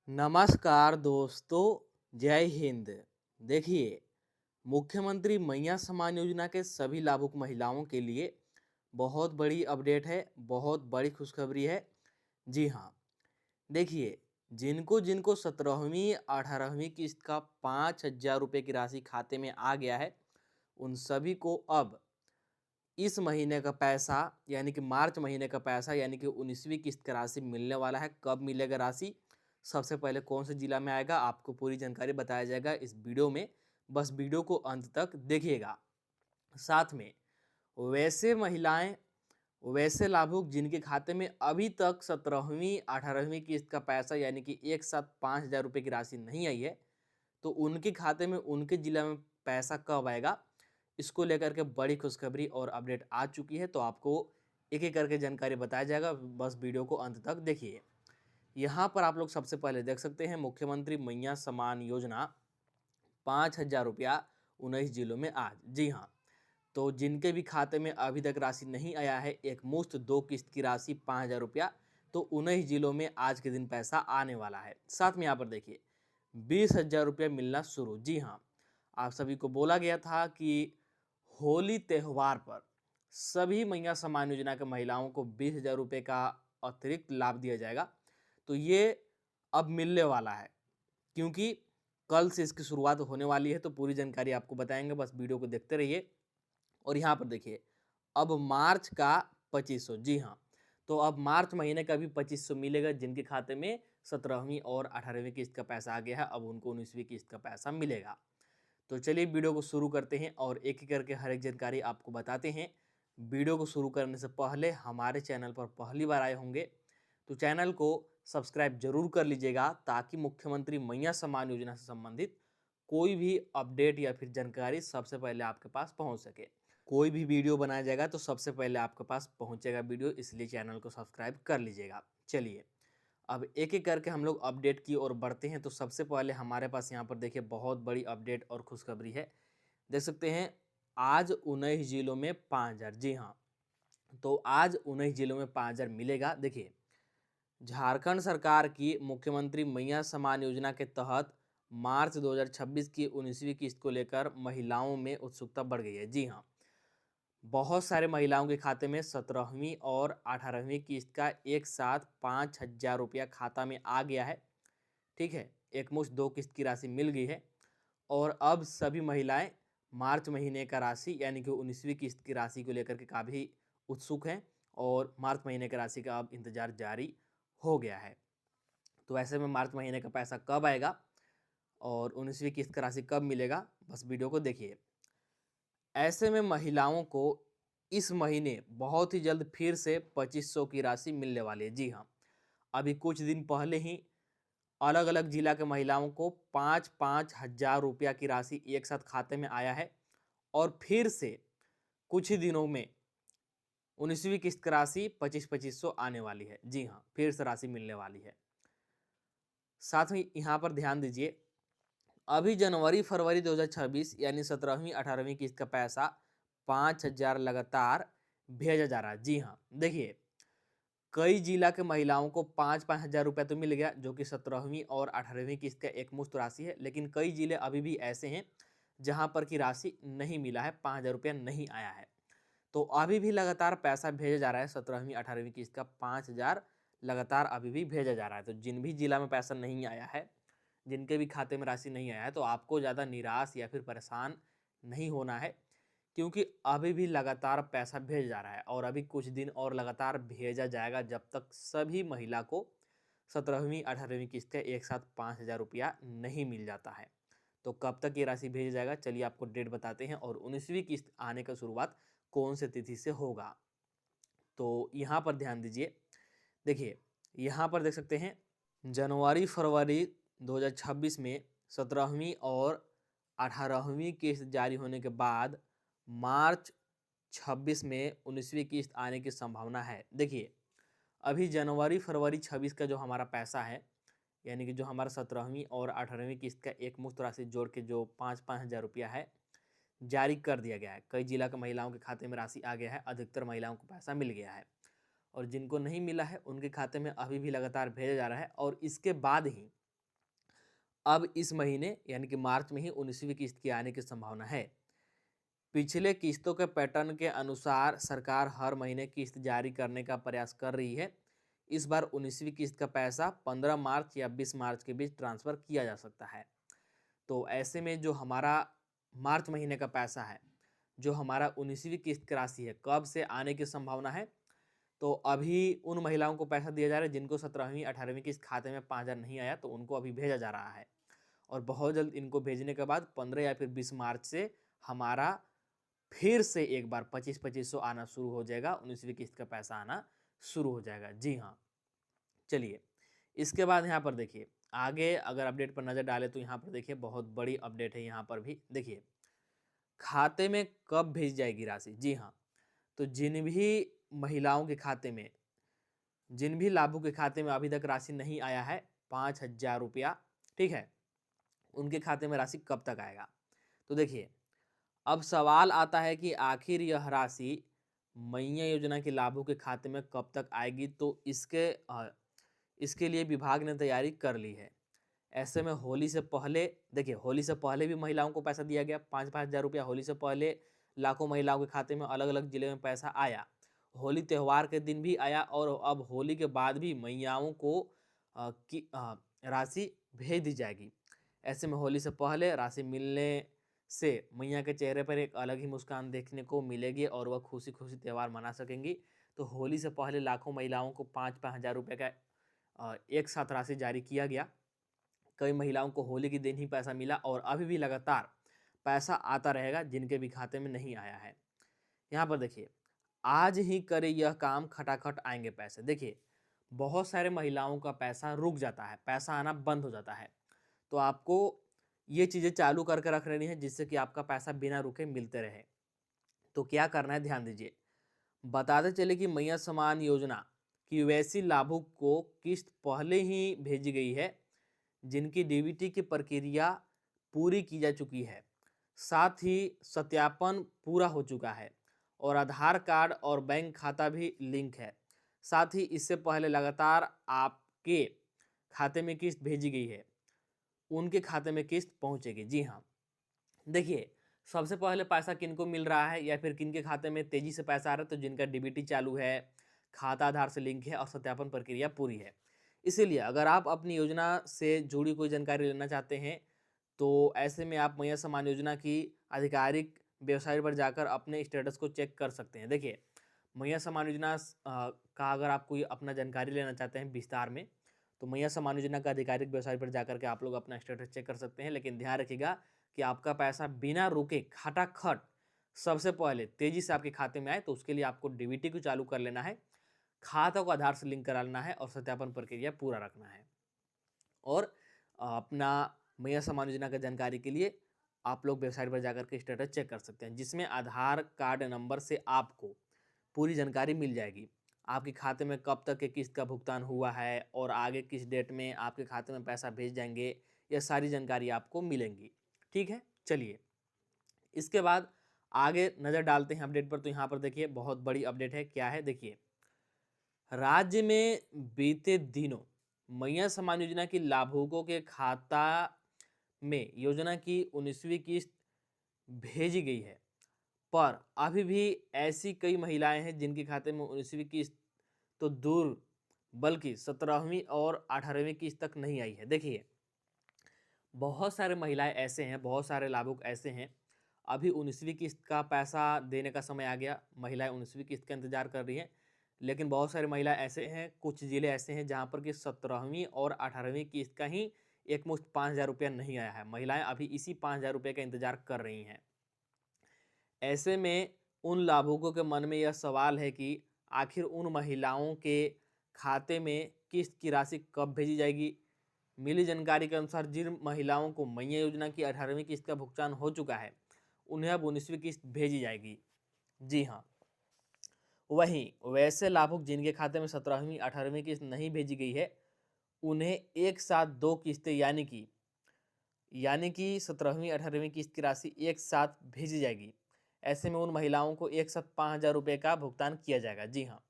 नमस्कार दोस्तों, जय हिंद। देखिए, मुख्यमंत्री मैया सम्मान योजना के सभी लाभुक महिलाओं के लिए बहुत बड़ी अपडेट है, बहुत बड़ी खुशखबरी है। जी हाँ, देखिए, जिनको जिनको 17वीं 18वीं किस्त का 5,000 रुपये की राशि खाते में आ गया है, उन सभी को अब इस महीने का पैसा यानी कि मार्च महीने का पैसा यानी कि 19वीं किस्त का राशि मिलने वाला है। कब मिलेगा राशि, सबसे पहले कौन से जिला में आएगा, आपको पूरी जानकारी बताया जाएगा इस वीडियो में। बस वीडियो को अंत तक देखिएगा। साथ में वैसे महिलाएं, वैसे लाभुक जिनके खाते में अभी तक 17वीं 18वीं किस्त का पैसा यानी कि एक साथ 5,000 रुपये की राशि नहीं आई है, तो उनके खाते में उनके जिला में पैसा कब आएगा, इसको लेकर के बड़ी खुशखबरी और अपडेट आ चुकी है। तो आपको एक एक करके जानकारी बताया जाएगा, बस वीडियो को अंत तक देखिए। यहाँ पर आप लोग सबसे पहले देख सकते हैं मुख्यमंत्री मैया सम्मान योजना 5,000 रुपया 19 जिलों में आज। जी हाँ, तो जिनके भी खाते में अभी तक राशि नहीं आया है, एक मुश्त 2 किस्त की राशि 5,000 रुपया, तो 19 जिलों में आज के दिन पैसा आने वाला है। साथ में यहाँ पर देखिए 20,000 रुपया मिलना शुरू। जी हाँ, आप सभी को बोला गया था कि होली त्यौहार पर सभी मैया सम्मान योजना के महिलाओं को 20,000 रुपये का अतिरिक्त लाभ दिया जाएगा। तो ये अब मिलने वाला है, क्योंकि कल से इसकी शुरुआत होने वाली है। तो पूरी जानकारी आपको बताएंगे, बस वीडियो को देखते रहिए। और यहाँ पर देखिए, अब मार्च का 2500। जी हाँ, तो अब मार्च महीने का भी 2500 मिलेगा। जिनके खाते में 17वीं और 18वीं किस्त का पैसा आ गया है, अब उनको 19वीं किस्त का पैसा मिलेगा। तो चलिए वीडियो को शुरू करते हैं और एक एक करके हर एक जानकारी आपको बताते हैं। वीडियो को शुरू करने से पहले हमारे चैनल पर पहली बार आए होंगे तो चैनल को सब्सक्राइब जरूर कर लीजिएगा, ताकि मुख्यमंत्री मैया सम्मान योजना से संबंधित कोई भी अपडेट या फिर जानकारी सबसे पहले आपके पास पहुंच सके। कोई भी वीडियो बनाया जाएगा तो सबसे पहले आपके पास पहुंचेगा वीडियो, इसलिए चैनल को सब्सक्राइब कर लीजिएगा। चलिए अब एक एक करके हम लोग अपडेट की ओर बढ़ते हैं। तो सबसे पहले हमारे पास यहाँ पर देखिए बहुत बड़ी अपडेट और खुशखबरी है। देख सकते हैं आज 19 जिलों में 5,000। जी हाँ, तो आज 19 जिलों में 5,000 मिलेगा। देखिए, झारखंड सरकार की मुख्यमंत्री मैया सम्मान योजना के तहत मार्च 2026 की 19वीं किस्त को लेकर महिलाओं में उत्सुकता बढ़ गई है। जी हाँ, बहुत सारे महिलाओं के खाते में 17वीं और 18वीं किस्त का एक साथ 5,000 रुपया खाता में आ गया है। ठीक है, एक मुश्त 2 किस्त की राशि मिल गई है। और अब सभी महिलाएं मार्च महीने का राशि यानी कि 19वीं किस्त की राशि को लेकर के काफ़ी उत्सुक हैं, और मार्च महीने की राशि का अब इंतजार जारी हो गया है। तो ऐसे में मार्च महीने का पैसा कब आएगा और 19वीं किस्त का राशि कब मिलेगा, बस वीडियो को देखिए। ऐसे में महिलाओं को इस महीने बहुत ही जल्द फिर से 2500 की राशि मिलने वाली है। जी हाँ, अभी कुछ दिन पहले ही अलग अलग जिला के महिलाओं को 5,000 रुपया की राशि एक साथ खाते में आया है, और फिर से कुछ ही दिनों में 19वीं किस्त की राशि 25-2500 आने वाली है। जी हाँ, फिर से राशि मिलने वाली है। साथ में यहाँ पर ध्यान दीजिए, अभी जनवरी फरवरी 2026 यानी 17वीं 18वीं किस्त का पैसा 5,000 लगातार भेजा जा रहा है। जी हाँ, देखिए कई जिला के महिलाओं को 5-5 हज़ार रुपया तो मिल गया, जो कि 17वीं और 18वीं किस्त का एक मुश्त राशि है। लेकिन कई जिले अभी भी ऐसे हैं जहां पर की राशि नहीं मिला है, 5,000 रुपया नहीं आया है। तो अभी भी लगातार पैसा भेजा जा रहा है। 17वीं 18वीं किस्त का 5,000 लगातार अभी भी भेजा जा रहा है। तो जिन भी जिला में पैसा नहीं आया है, जिनके भी खाते में राशि नहीं आया है, तो आपको ज़्यादा निराश या फिर परेशान नहीं होना है, क्योंकि अभी भी लगातार पैसा भेजा जा रहा है और अभी कुछ दिन और लगातार भेजा जाएगा, जब तक सभी महिला को 17वीं 18वीं किस्त का एक साथ 5,000 रुपया नहीं मिल जाता है। तो कब तक ये राशि भेजा जाएगा, चलिए आपको डेट बताते हैं और 19वीं किस्त आने का शुरुआत कौन से तिथि से होगा। तो यहाँ पर ध्यान दीजिए, देखिए यहाँ पर देख सकते हैं जनवरी फरवरी 2026 में 17वीं और 18वीं किस्त जारी होने के बाद मार्च 26 में 19वीं किस्त आने की संभावना है। देखिए अभी जनवरी फरवरी 26 का जो हमारा पैसा है, यानी कि जो हमारा 17वीं और 18वीं किस्त का एक मुश्त राशि जोड़ के जो 5-5 हज़ार रुपया है, जारी कर दिया गया है। कई जिला के महिलाओं के खाते में राशि आ गया है, अधिकतर महिलाओं को पैसा मिल गया है। और जिनको नहीं मिला है उनके खाते में अभी भी लगातार भेजा जा रहा है। और इसके बाद ही अब इस महीने यानी कि मार्च में ही 19वीं किस्त की आने की संभावना है। पिछले किस्तों के पैटर्न के अनुसार सरकार हर महीने किस्त जारी करने का प्रयास कर रही है। इस बार 19वीं किस्त का पैसा 15 मार्च या 20 मार्च के बीच ट्रांसफर किया जा सकता है। तो ऐसे में जो हमारा मार्च महीने का पैसा है, जो हमारा 19वीं किस्त की राशि है, कब से आने की संभावना है? तो अभी उन महिलाओं को पैसा दिया जा रहा है जिनको 17वीं 18वीं किस्त खाते में 5,000 नहीं आया, तो उनको अभी भेजा जा रहा है। और बहुत जल्द इनको भेजने के बाद 15 या फिर 20 मार्च से हमारा फिर से एक बार 25-2500 आना शुरू हो जाएगा, 19वीं किस्त का पैसा आना शुरू हो जाएगा। जी हाँ, चलिए इसके बाद यहाँ पर देखिए, आगे अगर अपडेट पर नज़र डालें तो यहाँ पर देखिए बहुत बड़ी अपडेट है। यहाँ पर भी देखिए, खाते में कब भेज जाएगी राशि? जी हाँ, तो जिन भी महिलाओं के खाते में, जिन भी लाभुक के खाते में अभी तक राशि नहीं आया है 5,000 रुपया, ठीक है, उनके खाते में राशि कब तक आएगा? तो देखिए, अब सवाल आता है कि आखिर यह राशि मैया योजना के लाभुक के खाते में कब तक आएगी? तो इसके लिए विभाग ने तैयारी कर ली है। ऐसे में होली से पहले देखिए, होली से पहले भी महिलाओं को पैसा दिया गया 5-5 हज़ार रुपया। होली से पहले लाखों महिलाओं के खाते में अलग अलग जिले में पैसा आया। होली त्यौहार के दिन भी आया और अब होली के बाद भी मैयाओं को राशि भेज दी जाएगी। ऐसे में होली से पहले राशि मिलने से मैया के चेहरे पर एक अलग ही मुस्कान देखने को मिलेगी और वह खुशी खुशी त्यौहार मना सकेंगी। तो होली से पहले लाखों महिलाओं को 5-5 हज़ार रुपये का एक साथ राशि जारी किया गया। कई महिलाओं को होली के दिन ही पैसा मिला और अभी भी लगातार पैसा आता रहेगा जिनके भी खाते में नहीं आया है। यहाँ पर देखिए, आज ही करे यह काम खटाखट आएंगे पैसे। देखिए, बहुत सारे महिलाओं का पैसा रुक जाता है, पैसा आना बंद हो जाता है। तो आपको ये चीज़ें चालू करके रख लेनी है जिससे कि आपका पैसा बिना रुके मिलते रहे। तो क्या करना है, ध्यान दीजिए। बताते चले कि मैया सम्मान योजना की वैसी लाभुक को किस्त पहले ही भेजी गई है जिनकी डीबीटी की प्रक्रिया पूरी की जा चुकी है, साथ ही सत्यापन पूरा हो चुका है और आधार कार्ड और बैंक खाता भी लिंक है। साथ ही इससे पहले लगातार आपके खाते में किस्त भेजी गई है, उनके खाते में किस्त पहुंचेगी। जी हाँ, देखिए, सबसे पहले पैसा किनको मिल रहा है या फिर किनके खाते में तेजी से पैसा आ रहा है? तो जिनका डीबीटी चालू है, खाता आधार से लिंक है और सत्यापन प्रक्रिया पूरी है। इसीलिए अगर आप अपनी योजना से जुड़ी कोई जानकारी लेना चाहते हैं तो ऐसे में आप मैया सम्मान योजना की आधिकारिक वेबसाइट पर जाकर अपने स्टेटस को चेक कर सकते हैं। देखिए, मैया सम्मान योजना का अगर आप कोई अपना जानकारी लेना चाहते हैं विस्तार में, तो मैया सम्मान योजना का आधिकारिक वेबसाइट पर जाकर के आप लोग अपना स्टेटस चेक कर सकते हैं। लेकिन ध्यान रखिएगा कि आपका पैसा बिना रुके खटाखट सबसे पहले तेजी से आपके खाते में आए, तो उसके लिए आपको डीबीटी को चालू कर लेना है, खाता को आधार से लिंक करा लेना है और सत्यापन प्रक्रिया पूरा रखना है। और अपना मैया सम्मान योजना की जानकारी के लिए आप लोग वेबसाइट पर जाकर के स्टेटस चेक कर सकते हैं, जिसमें आधार कार्ड नंबर से आपको पूरी जानकारी मिल जाएगी। आपके खाते में कब तक के किस्त का भुगतान हुआ है और आगे किस डेट में आपके खाते में पैसा भेज जाएंगे, यह सारी जानकारी आपको मिलेंगी। ठीक है, चलिए इसके बाद आगे नज़र डालते हैं अपडेट पर। तो यहाँ पर देखिए बहुत बड़ी अपडेट है। क्या है, देखिए, राज्य में बीते दिनों मैया सम्मान योजना की लाभुकों के खाता में योजना की 19वीं किस्त भेजी गई है, पर अभी भी ऐसी कई महिलाएं हैं जिनके खाते में 19वीं किस्त तो दूर बल्कि 17वीं और 18वीं किस्त तक नहीं आई है। देखिए, बहुत सारे महिलाएं ऐसे हैं, बहुत सारे लाभुक ऐसे हैं, अभी 19वीं किस्त का पैसा देने का समय आ गया, महिलाएं 19वीं किस्त का इंतजार कर रही हैं। लेकिन बहुत सारी महिलाएं ऐसे हैं, कुछ जिले ऐसे हैं जहां पर कि 17वीं और 18वीं किस्त का ही एकमुश्त 5,000 रुपया नहीं आया है। महिलाएं अभी इसी 5,000 रुपये का इंतजार कर रही हैं। ऐसे में उन लाभुकों के मन में यह सवाल है कि आखिर उन महिलाओं के खाते में किस्त की राशि कब भेजी जाएगी। मिली जानकारी के अनुसार जिन महिलाओं को मैया योजना की 18वीं किस्त का भुगतान हो चुका है, उन्हें अब 19वीं किस्त भेजी जाएगी। जी हाँ, वहीं वैसे लाभुक जिनके खाते में 17वीं 18वीं किस्त नहीं भेजी गई है, उन्हें एक साथ 2 किस्तें यानी कि 17वीं 18वीं किस्त की राशि एक साथ भेजी जाएगी। ऐसे में उन महिलाओं को एक साथ 5,000 रुपये का भुगतान किया जाएगा। जी हाँ,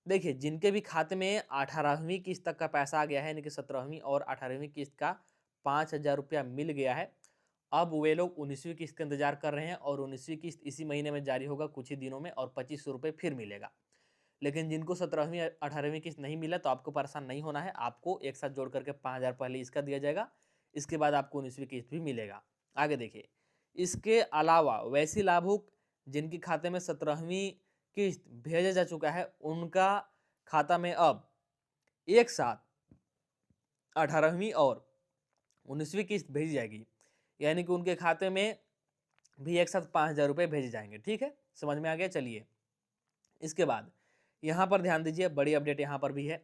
देखिए, जिनके भी खाते में 18वीं किस्त तक का पैसा आ गया है, यानी कि 17वीं और 18वीं किस्त का 5,000 रुपया मिल गया है। अब वे लोग 19वीं किस्त का इंतजार कर रहे हैं और 19वीं किस्त इसी महीने में जारी होगा कुछ ही दिनों में और 2500 रुपये फिर मिलेगा। लेकिन जिनको 17वीं 18वीं किस्त नहीं मिला तो आपको परेशान नहीं होना है, आपको एक साथ जोड़ करके 5,000 पहले इसका दिया जाएगा, इसके बाद आपको 19वीं किस्त भी मिलेगा। आगे देखिए, इसके अलावा वैसे लाभुक जिनके खाते में 17वीं किस्त भेजा जा चुका है, उनका खाता में अब एक साथ 18वीं और 19वीं किस्त भेजी जाएगी, यानी कि उनके खाते में भी एक साथ 5,000 रुपये भेजे जाएंगे। ठीक है, समझ में आ गया। चलिए इसके बाद यहाँ पर ध्यान दीजिए, बड़ी अपडेट यहाँ पर भी है।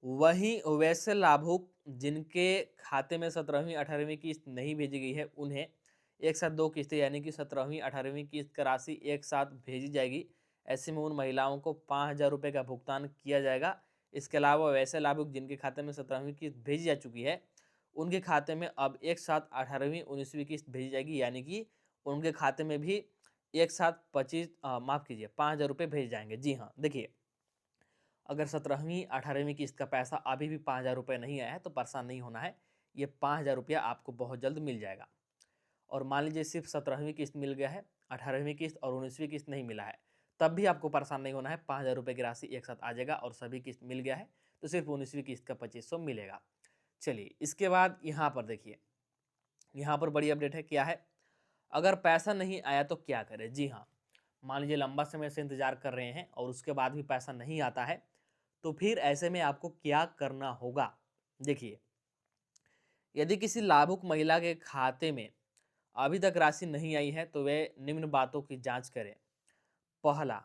वहीं वैसे लाभुक जिनके खाते में 17वीं 18वीं किस्त नहीं भेजी गई है, उन्हें एक साथ 2 किस्तें यानी कि 17वीं 18वीं किस्त का राशि एक साथ भेजी जाएगी। ऐसे में उन महिलाओं को 5,000 रुपये का भुगतान किया जाएगा। इसके अलावा वैसे लाभुक जिनके खाते में 17वीं किस्त भेजी जा चुकी है, उनके खाते में अब एक साथ 18वीं 19वीं किस्त भेजी जाएगी, यानी कि उनके खाते में भी एक साथ 5,000 रुपये भेजे जाएंगे। जी हाँ, देखिए, अगर 17वीं 18वीं किस्त का पैसा अभी भी 5,000 रुपये नहीं आया है तो परेशान नहीं होना है, ये 5,000 रुपया आपको बहुत जल्द मिल जाएगा। और मान लीजिए सिर्फ 17वीं किस्त मिल गया है, 18वीं किस्त और 19वीं किस्त नहीं मिला है, तब भी आपको परेशान नहीं होना है, 5,000 रुपये की राशि एक साथ आ जाएगा। और सभी किस्त मिल गया है तो सिर्फ 19वीं किस्त का 2500 मिलेगा। चलिए इसके बाद यहाँ पर देखिए, यहाँ पर बड़ी अपडेट है। क्या है, अगर पैसा नहीं आया तो क्या करें। जी हाँ, मान लीजिए लंबा समय से इंतजार कर रहे हैं और उसके बाद भी पैसा नहीं आता है, तो फिर ऐसे में आपको क्या करना होगा। देखिए, यदि किसी लाभुक महिला के खाते में अभी तक राशि नहीं आई है तो वे निम्न बातों की जांच करें। पहला,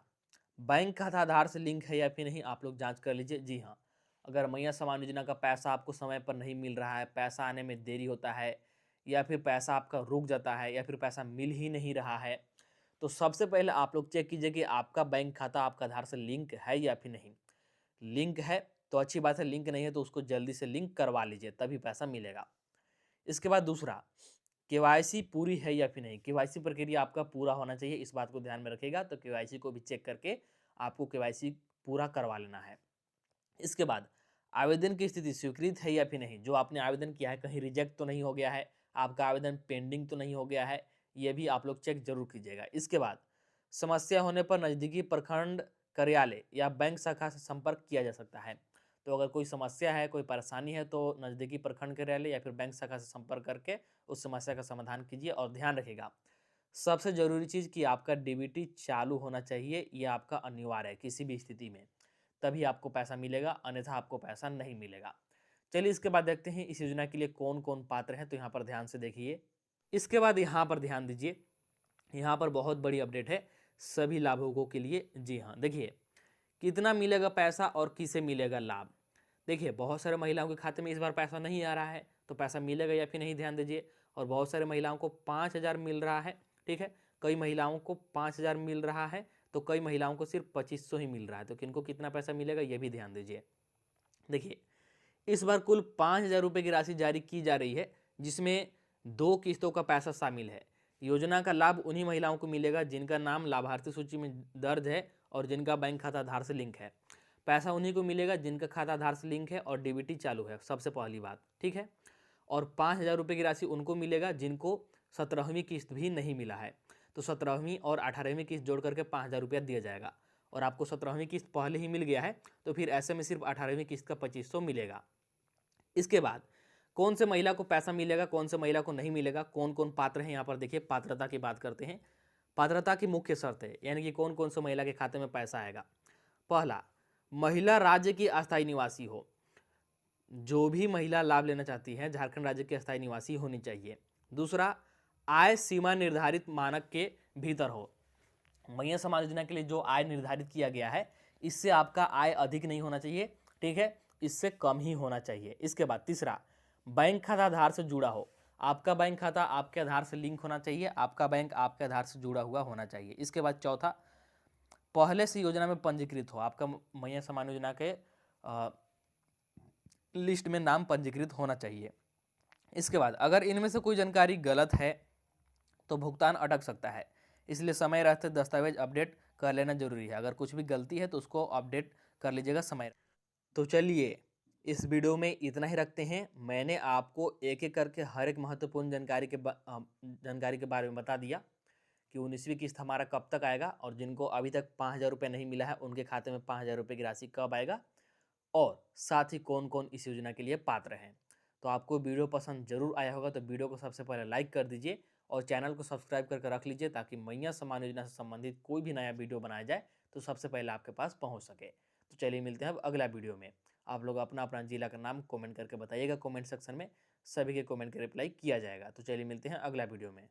बैंक खाता आधार से लिंक है या फिर नहीं, आप लोग जांच कर लीजिए। जी हाँ, अगर मैया समान योजना का पैसा आपको समय पर नहीं मिल रहा है, पैसा आने में देरी होता है, या फिर पैसा आपका रुक जाता है, या फिर पैसा मिल ही नहीं रहा है, तो सबसे पहले आप लोग चेक कीजिए कि आपका बैंक खाता आपका आधार से लिंक है या फिर नहीं। लिंक है तो अच्छी बात है, लिंक नहीं है तो उसको जल्दी से लिंक करवा लीजिए, तभी पैसा मिलेगा। इसके बाद दूसरा, केवाईसी पूरी है या फिर नहीं। केवाईसी प्रक्रिया आपका पूरा होना चाहिए, इस बात को ध्यान में रखिएगा। तो केवाईसी को भी चेक करके आपको केवाईसी पूरा करवा लेना है। इसके बाद आवेदन की स्थिति स्वीकृत है या फिर नहीं। जो आपने आवेदन किया है कहीं रिजेक्ट तो नहीं हो गया है, आपका आवेदन पेंडिंग तो नहीं हो गया है, ये भी आप लोग चेक जरूर कीजिएगा। इसके बाद समस्या होने पर नज़दीकी प्रखंड कार्यालय या बैंक शाखा से संपर्क किया जा सकता है। तो अगर कोई समस्या है, कोई परेशानी है, तो नज़दीकी प्रखंड कार्यालय या फिर बैंक शाखा से संपर्क करके उस समस्या का समाधान कीजिए। और ध्यान रखिएगा, सबसे ज़रूरी चीज़ कि आपका डीबीटी चालू होना चाहिए, ये आपका अनिवार्य है किसी भी स्थिति में, तभी आपको पैसा मिलेगा, अन्यथा आपको पैसा नहीं मिलेगा। चलिए इसके बाद देखते हैं इस योजना के लिए कौन कौन पात्र हैं। तो यहाँ पर ध्यान से देखिए, इसके बाद यहाँ पर ध्यान दीजिए, यहाँ पर बहुत बड़ी अपडेट है सभी लाभुकों के लिए। जी हाँ, देखिए कितना मिलेगा पैसा और किसे मिलेगा लाभ। देखिए, बहुत सारे महिलाओं के खाते में इस बार पैसा नहीं आ रहा है, तो पैसा मिलेगा या फिर नहीं, ध्यान दीजिए। और बहुत सारे महिलाओं को 5,000 मिल रहा है। ठीक है, कई महिलाओं को 5,000 मिल रहा है, तो कई महिलाओं को सिर्फ 2500 ही मिल रहा है। तो किनको कितना पैसा मिलेगा ये भी ध्यान दीजिए। देखिए, इस बार कुल 5,000 रुपये की राशि जारी की जा रही है, जिसमें 2 किस्तों का पैसा शामिल है। योजना का लाभ उन्हीं महिलाओं को मिलेगा जिनका नाम लाभार्थी सूची में दर्ज है और जिनका बैंक खाता आधार से लिंक है। पैसा उन्हीं को मिलेगा जिनका खाता आधार से लिंक है और डीबीटी चालू है, सबसे पहली बात। ठीक है, और 5,000 रुपये की राशि उनको मिलेगा जिनको 17वीं किस्त भी नहीं मिला है। तो 17वीं और 18वीं किस्त जोड़ करके 5,000 रुपया दिया जाएगा। और आपको 17वीं किस्त पहले ही मिल गया है, तो फिर ऐसे में सिर्फ 18वीं किस्त का 2500 मिलेगा। इसके बाद कौन से महिला को पैसा मिलेगा, कौन से महिला को नहीं मिलेगा, कौन कौन पात्र हैं, यहाँ पर देखिए पात्रता की बात करते हैं। पात्रता की मुख्य शर्त है, यानी कि कौन कौन से महिला के खाते में पैसा आएगा। पहला, महिला राज्य की अस्थायी निवासी हो। जो भी महिला लाभ लेना चाहती है झारखंड राज्य की अस्थायी निवासी होनी चाहिए। दूसरा, आय सीमा निर्धारित मानक के भीतर हो। मैया समाज योजना के लिए जो आय निर्धारित किया गया है, इससे आपका आय अधिक नहीं होना चाहिए। ठीक है, इससे कम ही होना चाहिए। इसके बाद तीसरा, बैंक खाता आधार से जुड़ा हो। आपका बैंक खाता आपके आधार से लिंक होना चाहिए, आपका बैंक आपके आधार से जुड़ा हुआ होना चाहिए। इसके बाद चौथा, पहले से योजना में पंजीकृत हो। आपका मैया समान योजना के लिस्ट में नाम पंजीकृत होना चाहिए। इसके बाद अगर इनमें से कोई जानकारी गलत है तो भुगतान अटक सकता है, इसलिए समय रहते दस्तावेज अपडेट कर लेना जरूरी है। अगर कुछ भी गलती है तो उसको अपडेट कर लीजिएगा समय। तो चलिए इस वीडियो में इतना ही रखते हैं। मैंने आपको एक-एक करके हर एक महत्वपूर्ण जानकारी के बारे में बता दिया कि 19वीं किस्त हमारा कब तक आएगा और जिनको अभी तक 5,000 रुपये नहीं मिला है, उनके खाते में 5,000 रुपये की राशि कब आएगा और साथ ही कौन-कौन इस योजना के लिए पात्र हैं। तो आपको वीडियो पसंद ज़रूर आया होगा, तो वीडियो को सबसे पहले लाइक कर दीजिए और चैनल को सब्सक्राइब करके रख लीजिए ताकि मैया सम्मान योजना से संबंधित कोई भी नया वीडियो बनाया जाए तो सबसे पहले आपके पास पहुँच सके। तो चलिए मिलते हैं अब अगला वीडियो में। आप लोग अपना-अपना जिला का नाम कमेंट करके बताइएगा कमेंट सेक्शन में, सभी के कमेंट का रिप्लाई किया जाएगा। तो चलिए मिलते हैं अगला वीडियो में।